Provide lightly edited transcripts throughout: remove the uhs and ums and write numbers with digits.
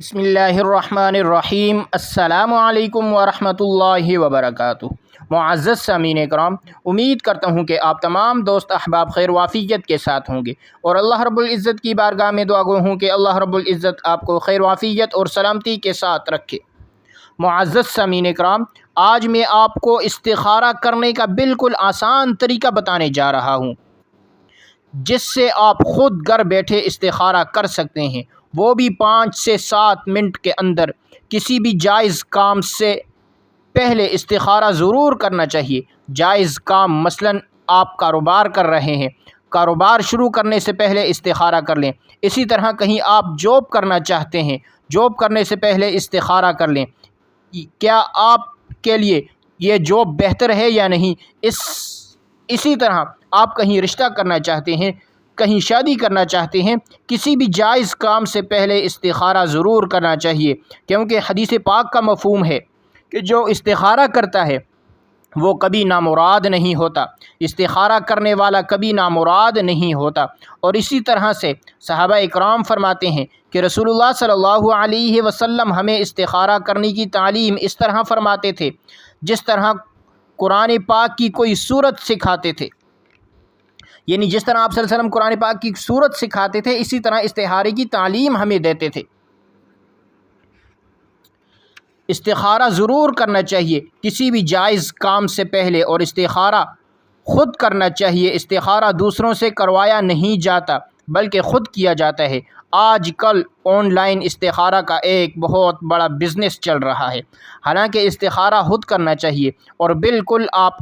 بسم اللہ الرحمن الرحیم۔ السلام علیکم ورحمۃ اللہ وبرکاتہ۔ معزز سامعین کرام، امید کرتا ہوں کہ آپ تمام دوست احباب خیر وافیت کے ساتھ ہوں گے اور اللہ رب العزت کی بارگاہ میں دعا گو ہوں کہ اللہ رب العزت آپ کو خیر وافیت اور سلامتی کے ساتھ رکھے۔ معزز سامعین کرام، آج میں آپ کو استخارہ کرنے کا بالکل آسان طریقہ بتانے جا رہا ہوں، جس سے آپ خود گھر بیٹھے استخارہ کر سکتے ہیں، وہ بھی 5 سے 7 منٹ کے اندر۔ کسی بھی جائز کام سے پہلے استخارہ ضرور کرنا چاہیے۔ جائز کام مثلاً آپ کاروبار کر رہے ہیں، کاروبار شروع کرنے سے پہلے استخارہ کر لیں۔ اسی طرح کہیں آپ جاب کرنا چاہتے ہیں، جاب کرنے سے پہلے استخارہ کر لیں۔ کیا آپ کے لیے یہ جاب بہتر ہے یا نہیں؟ اسی طرح آپ کہیں رشتہ کرنا چاہتے ہیں، کہیں شادی کرنا چاہتے ہیں، کسی بھی جائز کام سے پہلے استخارہ ضرور کرنا چاہیے، کیونکہ حدیث پاک کا مفہوم ہے کہ جو استخارہ کرتا ہے وہ کبھی نامراد نہیں ہوتا، استخارہ کرنے والا کبھی نامراد نہیں ہوتا۔ اور اسی طرح سے صحابہ اکرام فرماتے ہیں کہ رسول اللہ صلی اللہ علیہ وسلم ہمیں استخارہ کرنے کی تعلیم اس طرح فرماتے تھے جس طرح قرآن پاک کی کوئی سورت سکھاتے تھے، یعنی جس طرح آپ صلی اللہ علیہ وسلم قرآن پاک کی سورت سکھاتے تھے، اسی طرح استخارے کی تعلیم ہمیں دیتے تھے۔ استخارہ ضرور کرنا چاہیے کسی بھی جائز کام سے پہلے، اور استخارہ خود کرنا چاہیے۔ استخارہ دوسروں سے کروایا نہیں جاتا بلکہ خود کیا جاتا ہے۔ آج کل آن لائن استخارہ کا ایک بہت بڑا بزنس چل رہا ہے، حالانکہ استخارہ خود کرنا چاہیے، اور بالکل آپ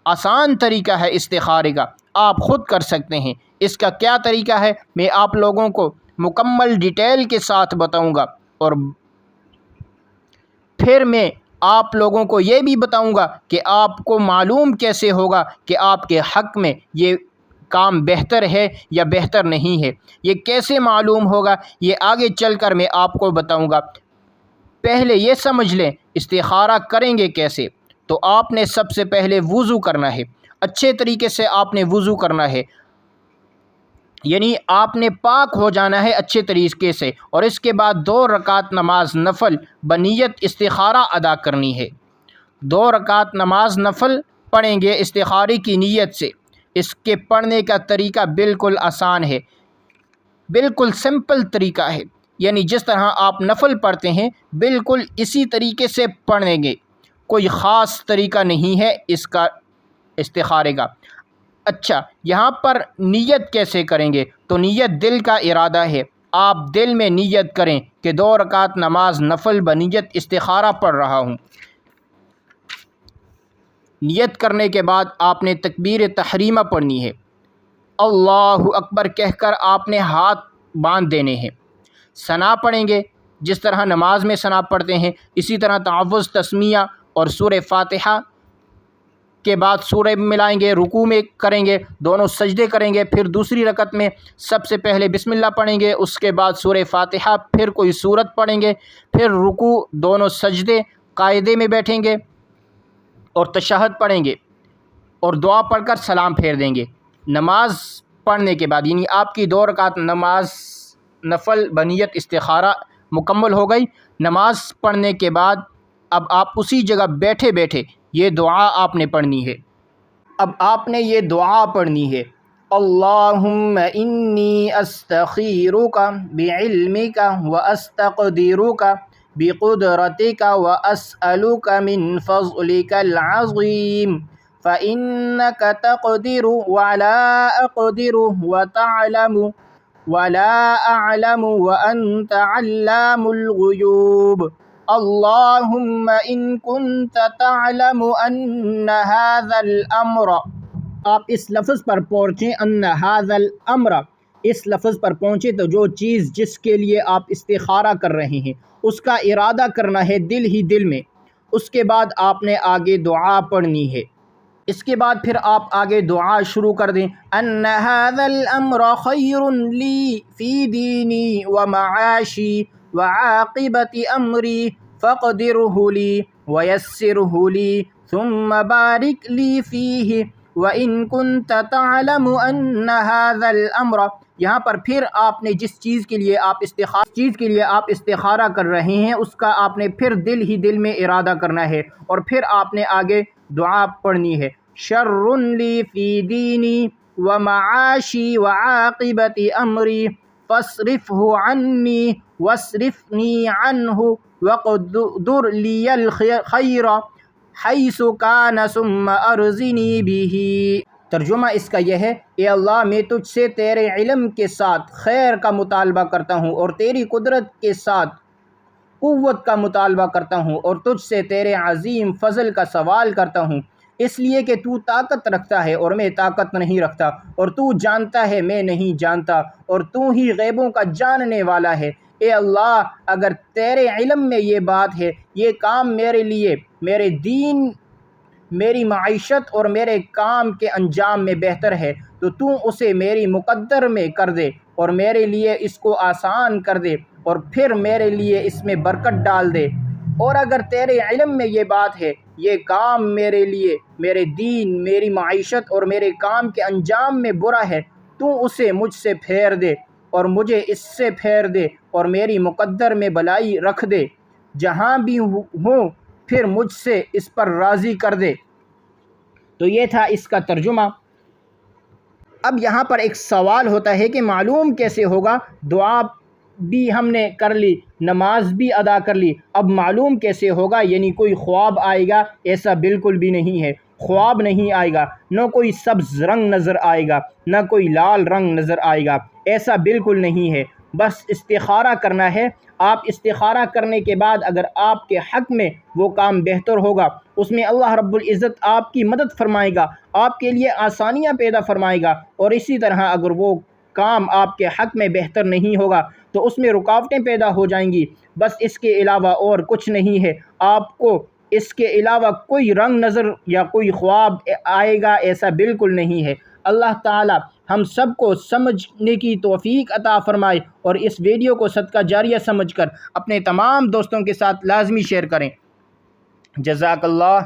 آسان طریقہ ہے استخارے کا، آپ خود کر سکتے ہیں۔ اس کا کیا طریقہ ہے میں آپ لوگوں کو مکمل ڈیٹیل کے ساتھ بتاؤں گا، اور پھر میں آپ لوگوں کو یہ بھی بتاؤں گا کہ آپ کو معلوم کیسے ہوگا کہ آپ کے حق میں یہ کام بہتر ہے یا بہتر نہیں ہے۔ یہ کیسے معلوم ہوگا یہ آگے چل کر میں آپ کو بتاؤں گا۔ پہلے یہ سمجھ لیں استخارہ کریں گے کیسے۔ تو آپ نے سب سے پہلے وضو کرنا ہے، اچھے طریقے سے آپ نے وضو کرنا ہے، یعنی آپ نے پاک ہو جانا ہے اچھے طریقے سے، اور اس کے بعد 2 رکعت نماز نفل بنیت استخارہ ادا کرنی ہے۔ 2 رکعت نماز نفل پڑھیں گے استخارے کی نیت سے۔ اس کے پڑھنے کا طریقہ بالکل آسان ہے، بالکل سمپل طریقہ ہے، یعنی جس طرح آپ نفل پڑھتے ہیں بالکل اسی طریقے سے پڑھیں گے، کوئی خاص طریقہ نہیں ہے اس کا استخارے کا۔ اچھا، یہاں پر نیت کیسے کریں گے؟ تو نیت دل کا ارادہ ہے، آپ دل میں نیت کریں کہ 2 رکعت نماز نفل بنیت استخارہ پڑھ رہا ہوں۔ نیت کرنے کے بعد آپ نے تکبیر تحریمہ پڑھنی ہے، اللہ اکبر کہہ کر آپ نے ہاتھ باندھ دینے ہیں۔ ثنا پڑھیں گے جس طرح نماز میں ثنا پڑھتے ہیں، اسی طرح تعوذ، تسمیہ اور سورہ فاتحہ کے بعد سورہ ملائیں گے، رکوع میں کریں گے، دونوں سجدے کریں گے، پھر دوسری رکعت میں سب سے پہلے بسم اللہ پڑھیں گے، اس کے بعد سورہ فاتحہ، پھر کوئی سورت پڑھیں گے، پھر رکوع، دونوں سجدے، قاعدے میں بیٹھیں گے اور تشہد پڑھیں گے اور دعا پڑھ کر سلام پھیر دیں گے۔ نماز پڑھنے کے بعد، یعنی آپ کی 2 رکعت نماز نفل بنیت استخارہ مکمل ہو گئی۔ نماز پڑھنے کے بعد اب آپ اسی جگہ بیٹھے بیٹھے یہ دعا آپ نے پڑھنی ہے۔ اب آپ نے یہ دعا پڑھنی ہے، اللہم انی استخیرک بعلمک واستقدرک بقدرتک واسألک من فضلک العظیم فإنک تقدر ولا اقدر وتعلم ولا اعلم وانت علام الغیوب اللہم ان کنت تعلم ان هذا الامر، آپ اس لفظ پر پہنچیں، ان هذا الامر، اس لفظ پر پہنچے تو جو چیز جس کے لیے آپ استخارہ کر رہے ہیں اس کا ارادہ کرنا ہے دل ہی دل میں۔ اس کے بعد آپ نے آگے دعا پڑھنی ہے۔ اس کے بعد پھر آپ آگے دعا شروع کر دیں، ان هذا الامر خیر لی فی دینی ومعاشی وعاقبت امری فاقدرہ لی ویسرہ لی ثم بارک لی فیہ وان کنت تعلم ان هذا الامر یہاں پر پھر آپ نے جس چیز کے لیے آپ استخارہ کر رہے ہیں اس کا آپ نے پھر دل میں ارادہ کرنا ہے، اور پھر آپ نے آگے دعا پڑھنی ہے۔ شر لی فی دینی ومعاشی وعاقبت امری فاصرفہ عنی واصرفنی عنہ وقدر لی الخیر حیث کان ثم ارزنی بہ۔ ترجمہ اس کا یہ ہے، اے اللہ میں تجھ سے تیرے علم کے ساتھ خیر کا مطالبہ کرتا ہوں اور تیری قدرت کے ساتھ قوت کا مطالبہ کرتا ہوں، اور تجھ سے تیرے عظیم فضل کا سوال کرتا ہوں، اس لیے کہ تو طاقت رکھتا ہے اور میں طاقت نہیں رکھتا، اور تو جانتا ہے میں نہیں جانتا، اور تو ہی غیبوں کا جاننے والا ہے۔ اے اللہ اگر تیرے علم میں یہ بات ہے، یہ کام میرے لیے میرے دین، میری معیشت اور میرے کام کے انجام میں بہتر ہے، تو اسے میری مقدر میں کر دے اور میرے لیے اس کو آسان کر دے، اور پھر میرے لیے اس میں برکت ڈال دے۔ اور اگر تیرے علم میں یہ بات ہے، یہ کام میرے لیے میرے دین، میری معیشت اور میرے کام کے انجام میں برا ہے، تو اسے مجھ سے پھیر دے اور مجھے اس سے پھیر دے اور میری مقدر میں بلائی رکھ دے، جہاں بھی ہوں پھر مجھ سے اس پر راضی کر دے۔ تو یہ تھا اس کا ترجمہ۔ اب یہاں پر ایک سوال ہوتا ہے کہ معلوم کیسے ہوگا؟ دعا بھی ہم نے کر لی، نماز بھی ادا کر لی، اب معلوم کیسے ہوگا؟ یعنی کوئی خواب آئے گا؟ ایسا بالکل بھی نہیں ہے، خواب نہیں آئے گا، نہ کوئی سبز رنگ نظر آئے گا، نہ کوئی لال رنگ نظر آئے گا، ایسا بالکل نہیں ہے۔ بس استخارہ کرنا ہے۔ آپ استخارہ کرنے کے بعد اگر آپ کے حق میں وہ کام بہتر ہوگا، اس میں اللہ رب العزت آپ کی مدد فرمائے گا، آپ کے لیے آسانیاں پیدا فرمائے گا، اور اسی طرح اگر وہ کام آپ کے حق میں بہتر نہیں ہوگا تو اس میں رکاوٹیں پیدا ہو جائیں گی۔ بس اس کے علاوہ اور کچھ نہیں ہے۔ آپ کو اس کے علاوہ کوئی رنگ نظر یا کوئی خواب آئے گا، ایسا بالکل نہیں ہے۔ اللہ تعالی ہم سب کو سمجھنے کی توفیق عطا فرمائے، اور اس ویڈیو کو صدقہ جاریہ سمجھ کر اپنے تمام دوستوں کے ساتھ لازمی شیئر کریں۔ جزاک اللہ۔